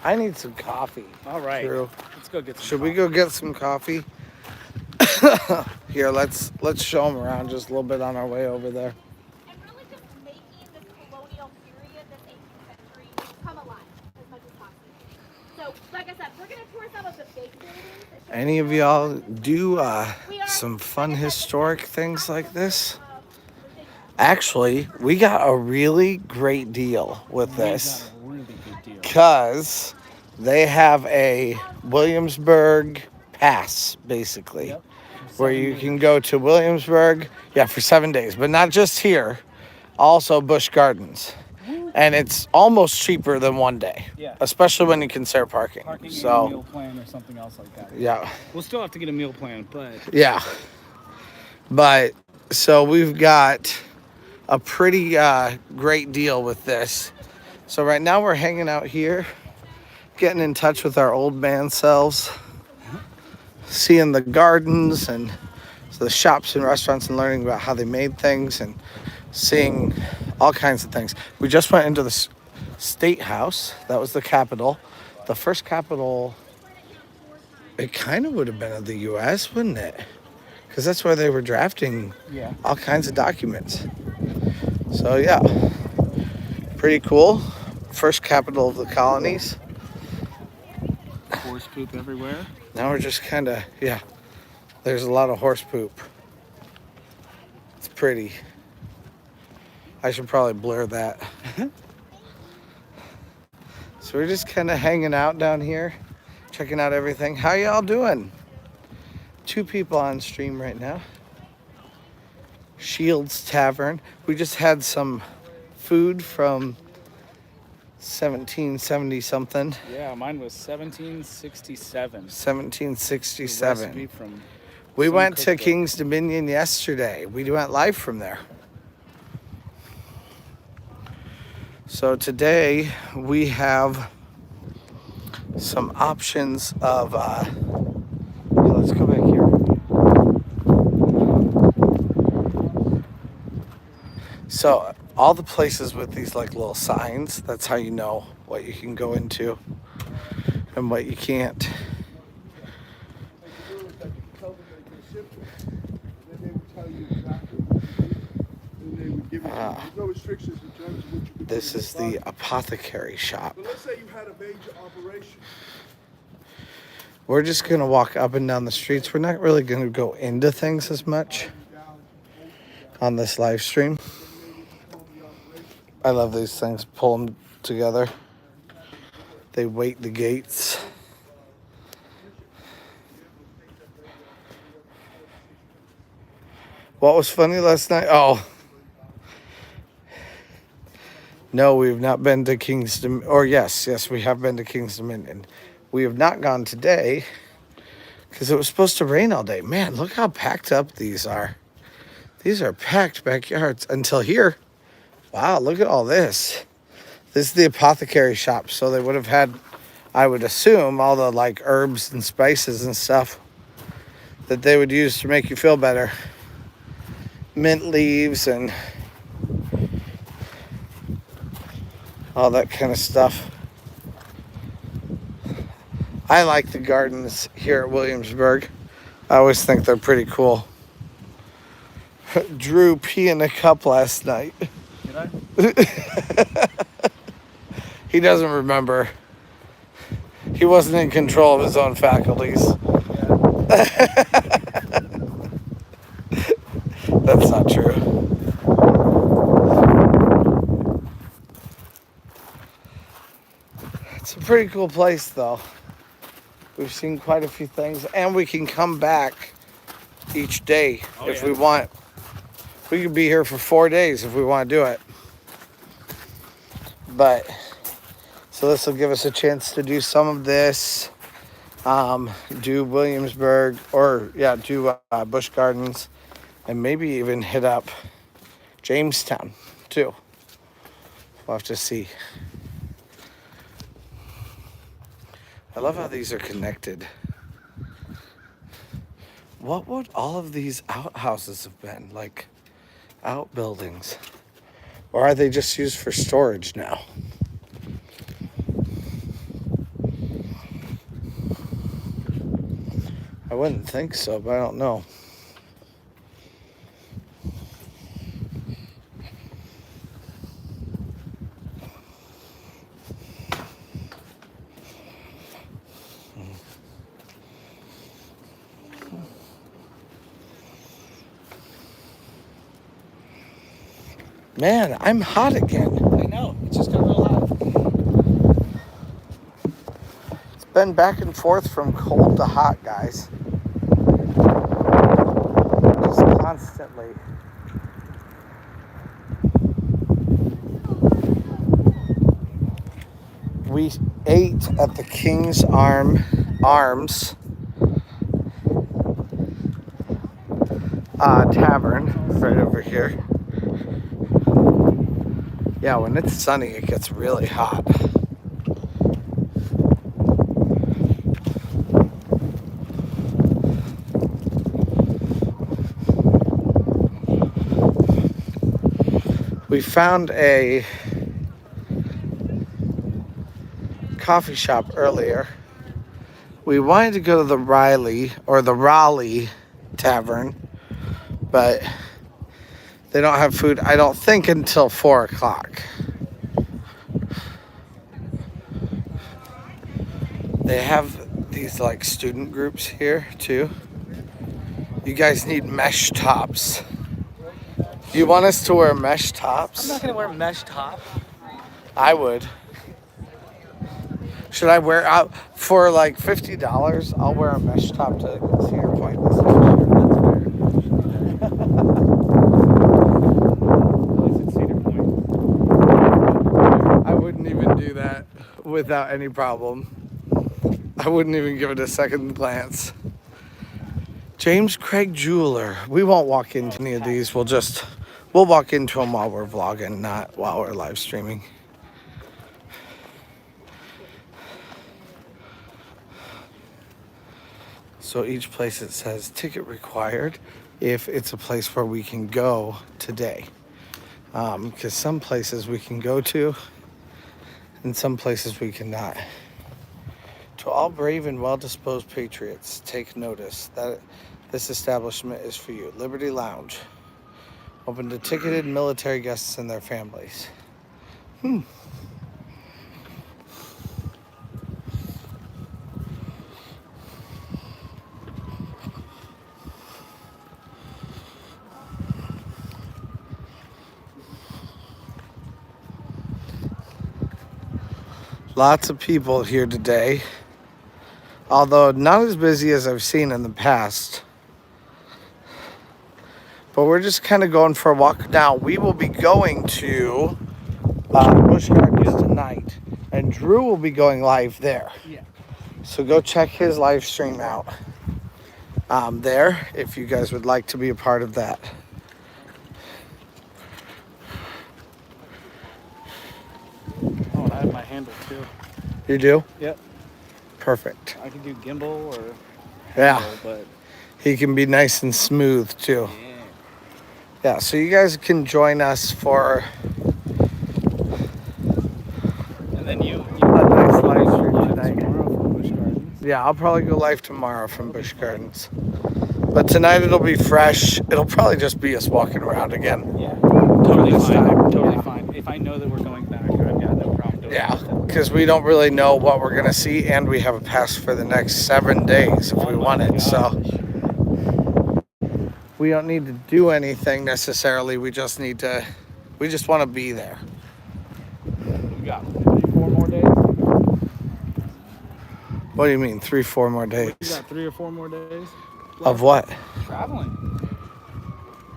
I need some coffee. All right. True. Let's go get some Should we coffee. go get some coffee? Here, let's show them around just a little bit on our way over there. And really just making this colonial period, this 18th century, come alive as much as possible. So, like I said, we're going to tour some of the big buildings. Any of y'all do We are, some like fun I said, historic the things like this? within Actually, we got a really great deal with We this got a really good deal. because they have a Williamsburg pass, basically, Yep. where you can go to Williamsburg, yeah, for 7 days, but not just here, also Busch Gardens. And it's almost cheaper than one day, Yeah. especially when you consider parking. Parking and a So, meal plan or something else like that. yeah, We'll still have to get a meal plan, but yeah. But so we've got a pretty great deal with this. So right now we're hanging out here, getting in touch with our old man selves, seeing the gardens and the shops and restaurants and learning about how they made things and seeing all kinds of things. We just went into the state house. That was the capital. The first capital, it kind of would have been of the U.S., wouldn't it? Because that's where they were drafting yeah. all kinds of documents. So yeah, pretty cool. First capital of the colonies. Horse poop everywhere. Now we're just kind of, yeah, there's a lot of horse poop. It's pretty. I should probably blur that. So we're just kind of hanging out down here, checking out everything. How y'all doing? 2 people on stream right now. Shields Tavern. We just had some food from 1770 something. Yeah, mine was 1767. 1767. Recipe from We some went to cookbook. King's Dominion yesterday. We went live from there. So today we have some options of, let's go back here. So all the places with these like little signs, that's how you know what you can go into and what you can't. This is the apothecary shop. Let's say you had a major operation. We're just going to walk up and down the streets. We're not really going to go into things as much on this live stream. I love these things. Pull them together. They weight the gates. What was funny last night? Oh. No, we've not been to King's Dominion. Or yes, we have been to King's Dominion. We have not gone today because it was supposed to rain all day. Man, look how packed up these are. These are packed backyards until here. Wow, look at all this. This is the apothecary shop. So they would have had, I would assume, all the like herbs and spices and stuff that they would use to make you feel better. Mint leaves and all that kind of stuff. I like the gardens here at Williamsburg. I always think they're pretty cool. Drew pee in a cup last night. Did I? He doesn't remember. He wasn't in control of his own faculties. Yeah. That's not true. It's a pretty cool place, though. We've seen quite a few things, and we can come back each day if we want. We could be here for 4 days if we want to do it. But, so this will give us a chance to do some of this, do Williamsburg, or do Busch Gardens, and maybe even hit up Jamestown, too. We'll have to see. I love how these are connected. What would all of these outhouses have been? Like outbuildings? Or are they just used for storage now? I wouldn't think so, but I don't know. Man, I'm hot again. I know. It just got real hot. It's been back and forth from cold to hot, guys. Just constantly. We ate at the King's Arms Tavern right over here. Yeah, when it's sunny, it gets really hot. We found a coffee shop earlier. We wanted to go to the Raleigh Tavern, but they don't have food, I don't think, until 4 o'clock. They have these like student groups here too. You guys need mesh tops. You want us to wear mesh tops? I'm not gonna wear a mesh top. I would. Should I wear out for like $50? I'll wear a mesh top to Cedar Point. I wouldn't even do that without any problem. I wouldn't even give it a second glance. James Craig Jeweler. We won't walk into any of these. We'll walk into them while we're vlogging, not while we're live streaming. So each place it says ticket required if it's a place where we can go today. Because some places we can go to and some places we cannot. To all brave and well-disposed patriots, take notice that this establishment is for you. Liberty Lounge. Open to ticketed military guests and their families. Lots of people here today, although not as busy as I've seen in the past. But we're just kind of going for a walk. Now, we will be going to Busch Gardens tonight, and Drew will be going live there. Yeah. So go check his live stream out there if you guys would like to be a part of that. Oh, and I have my handle too. You do? Yep. Perfect. I can do gimbal or Yeah. handle, but He can be nice and smooth too. yeah. Yeah, so you guys can join us for And then you a nice live stream live tonight. tomorrow from Busch Gardens. Yeah, I'll probably go live tomorrow from Busch Gardens. But tonight it'll be fresh. It'll probably just be us walking around again. Yeah. Totally This fine. time. Totally Yeah. fine. If I know that we're going back, I've got no problem doing Yeah, that. because we don't really know what we're going to see, and we have a pass for the next 7 days if we Oh my want it. So gosh. we don't need to do anything necessarily. We just want to be there. We got 3-4 more days. What do you mean, 3-4 more days? We got 3 or 4 more days Of what? traveling.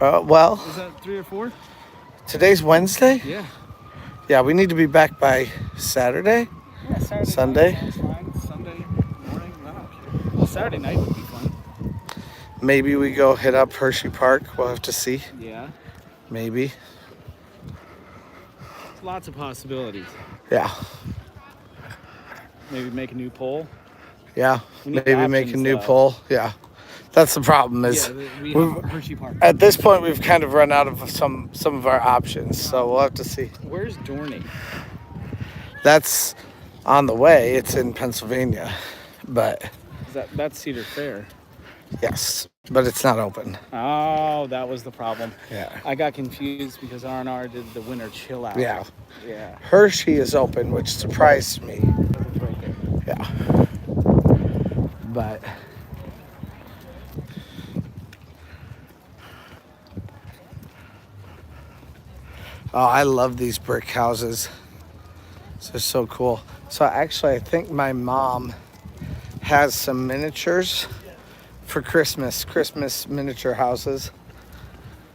Well, Is that 3 or 4? today's Wednesday? Yeah. Yeah, we need to be back by Saturday. Yeah, Saturday Sunday? night sounds fine. Sunday morning, I don't care. Well, Saturday night would be fun. Maybe we go hit up Hershey Park. We'll have to see. Yeah. Maybe. Lots of possibilities. Yeah. Maybe make a new poll. Yeah. We need Maybe make a options, new though. poll. Yeah. That's the problem is We we've- have Hershey Park. at this point we've kind of run out of some of our options. So we'll have to see. Where's Dorney? That's on the way. It's in Pennsylvania. But That's Cedar Fair. Yes, but it's not open. Oh, that was the problem. Yeah. I got confused because R&R did the winter chill out. Yeah. Yeah. Hershey is open, which surprised me. It's right there. Yeah. But oh, I love these brick houses. They're so cool. So actually, I think my mom has some miniatures for Christmas miniature houses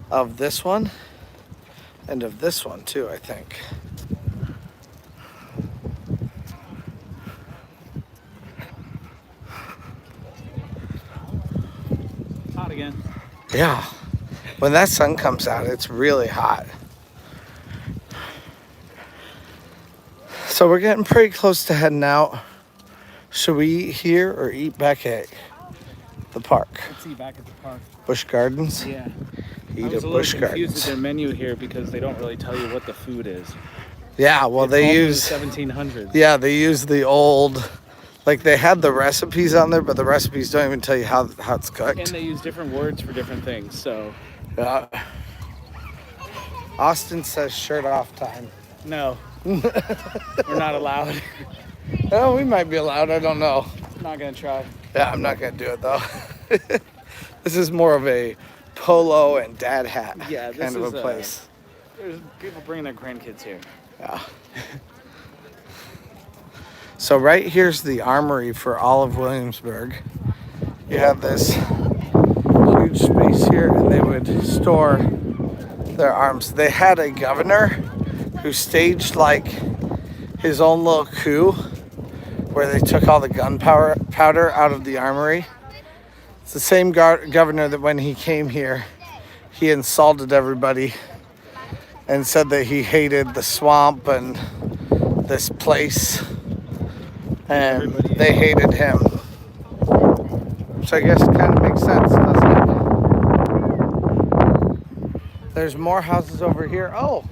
of this one and of this one too, I think. Hot again. Yeah. When that sun comes out, it's really hot. So we're getting pretty close to heading out. Should we eat here or eat back at the park? Let's see back at the park. Busch Gardens? Yeah. I Eat was at a little Busch confused with Gardens. their menu here because they don't really tell you what the food is. Yeah, well, It's they all from use... the 1700s. Yeah, they use the old... Like, they had the recipes on there, but the recipes don't even tell you how it's cooked. And they use different words for different things, so... Yeah. Austin says shirt off time. No. We're not allowed. Oh, we might be allowed. I don't know. Not gonna try. Yeah, I'm not going to do it, though. This is more of a polo and dad hat Yeah, this kind of is a place. There's people bringing their grandkids here. Yeah. So right here's the Armory for all of Williamsburg. You have this huge space here, and they would store their arms. They had a governor who staged like his own little coup where they took all the gunpowder out of the Armory. It's the same governor that when he came here, he insulted everybody and said that he hated the swamp and this place, and they hated him. So I guess it kind of makes sense, doesn't it? There's more houses over here. Oh,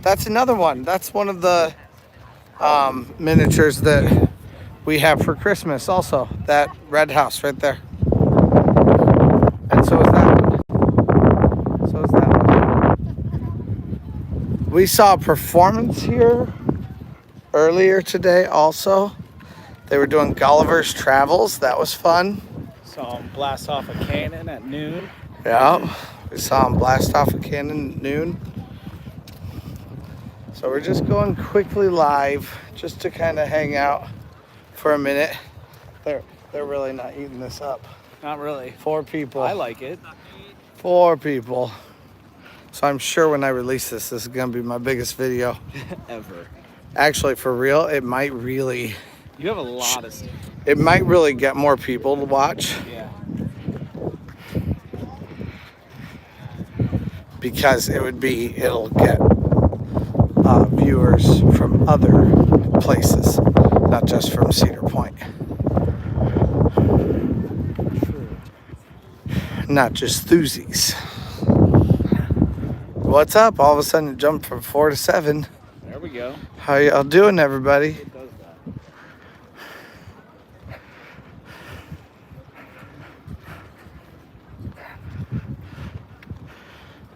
that's another one. That's one of the miniatures that we have for Christmas also. That red house right there. And so is that one. So is that one. We saw a performance here earlier today also. They were doing Gulliver's Travels. That was fun. Saw them blast off a cannon at noon. Yeah, we saw them blast off a cannon at noon. So we're just going quickly live just to kind of hang out for a minute. They're really not eating this up. Not really. 4 people. I like it. 4 people. So I'm sure when I release this is going to be my biggest video. Ever. Actually, for real, it might really You have a lot of stuff. get more people to watch. Yeah. Because it'll get viewers from other places, not just from Cedar Point. Not just Thuzies. What's up? All of a sudden it jumped from 4 to 7. There we go. How y'all doing, everybody? It does that.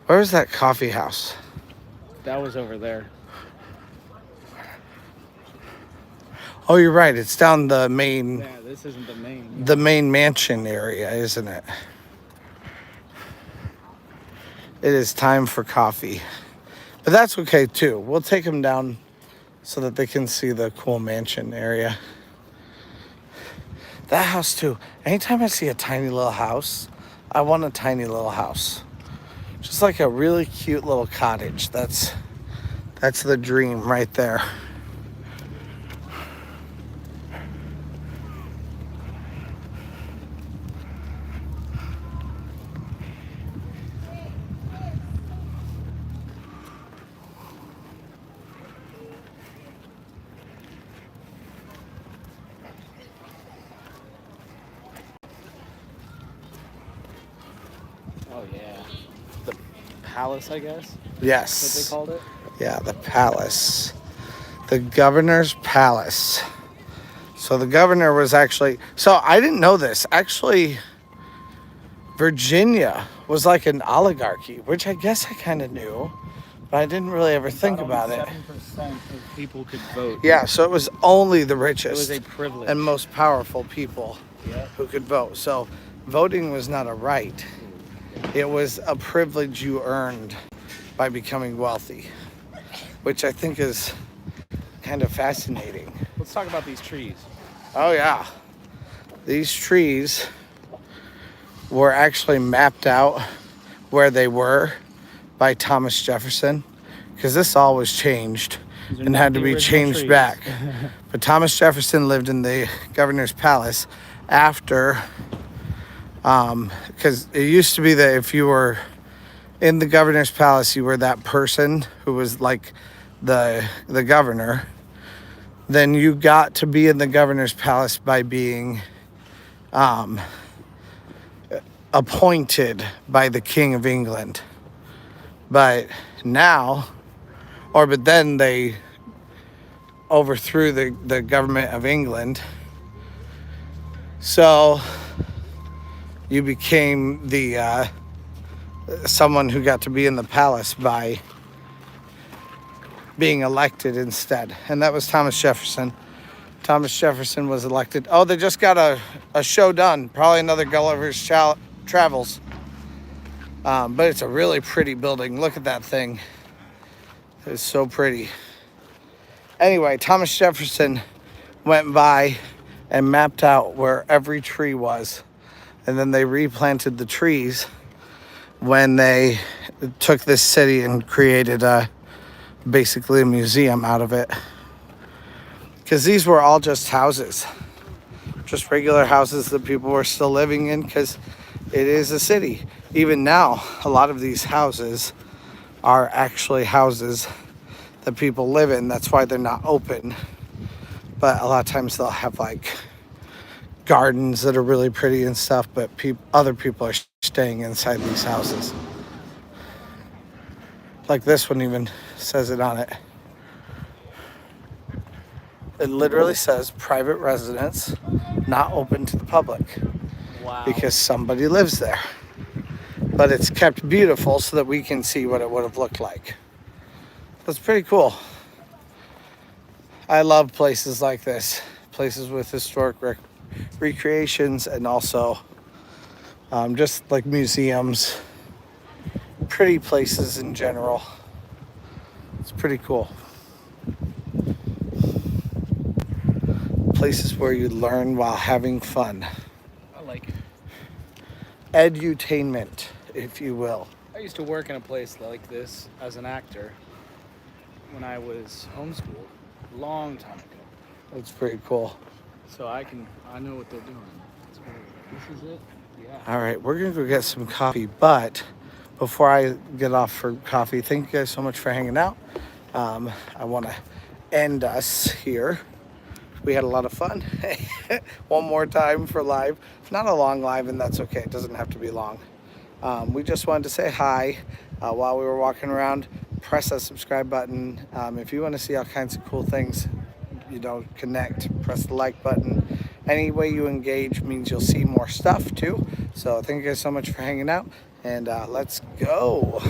Where's that coffee house? That was over there. Oh, you're right. It's down the main Yeah, this isn't the main. mansion area, isn't it? It is time for coffee. But that's okay too. We'll take them down so that they can see the cool mansion area. That house too. Anytime I see a tiny little house, I want a tiny little house. Just like a really cute little cottage. That's the dream right there. Oh yeah. The palace, I guess. Yes. That's what they called it. Yeah, the palace. The governor's palace. So the governor was actually... So I didn't know this. Actually, Virginia was like an oligarchy, which I guess I kind of knew, but I didn't really ever think about it. 7% of people could vote. Yeah, so it was only the It richest was a privilege. and most powerful people Yeah. who could vote. So voting was not a right. It was a privilege you earned by becoming wealthy, which I think is kind of fascinating. Let's talk about these trees. Oh yeah. These trees were actually mapped out where they were by Thomas Jefferson, because this all was changed These are and not had to the be original changed trees. back. But Thomas Jefferson lived in the governor's palace after, because it used to be that if you were in the governor's palace, you were that person who was like the governor. Then you got to be in the governor's palace by being appointed by the King of England. But then they overthrew the government of England. So you became the someone who got to be in the palace by being elected instead. And that was Thomas Jefferson. Thomas Jefferson was elected. Oh, they just got a show done. Probably another Gulliver's Travels. But it's a really pretty building. Look at that thing. It's so pretty. Anyway, Thomas Jefferson went by and mapped out where every tree was. And then they replanted the trees when they took this city and created basically a museum out of it. Because these were all just houses. Just regular houses that people were still living in, because it is a city. Even now, a lot of these houses are actually houses that people live in. That's why they're not open. But a lot of times they'll have like gardens that are really pretty and stuff, but other people are staying inside these houses. Like this one even says it on it. It literally says private residence, not open to the public. Wow. Because somebody lives there. But it's kept beautiful so that we can see what it would have looked like. That's pretty cool. I love places like this, places with historic recreations, and also just like museums, pretty places in general. It's pretty cool. Places where you learn while having fun. I like it. Edutainment, if you will. I used to work in a place like this as an actor when I was homeschooled a long time ago. That's pretty cool. So I know what they're doing. It's great. This is it? Yeah. All right, we're gonna go get some coffee, but before I get off for coffee, thank you guys so much for hanging out. I want to end us here. We had a lot of fun. One more time for live. Not a long live, and that's okay. It doesn't have to be long. We just wanted to say hi while we were walking around. Press that subscribe button. If you want to see all kinds of cool things, connect, press the like button. Any way you engage means you'll see more stuff too. So thank you guys so much for hanging out, and let's go.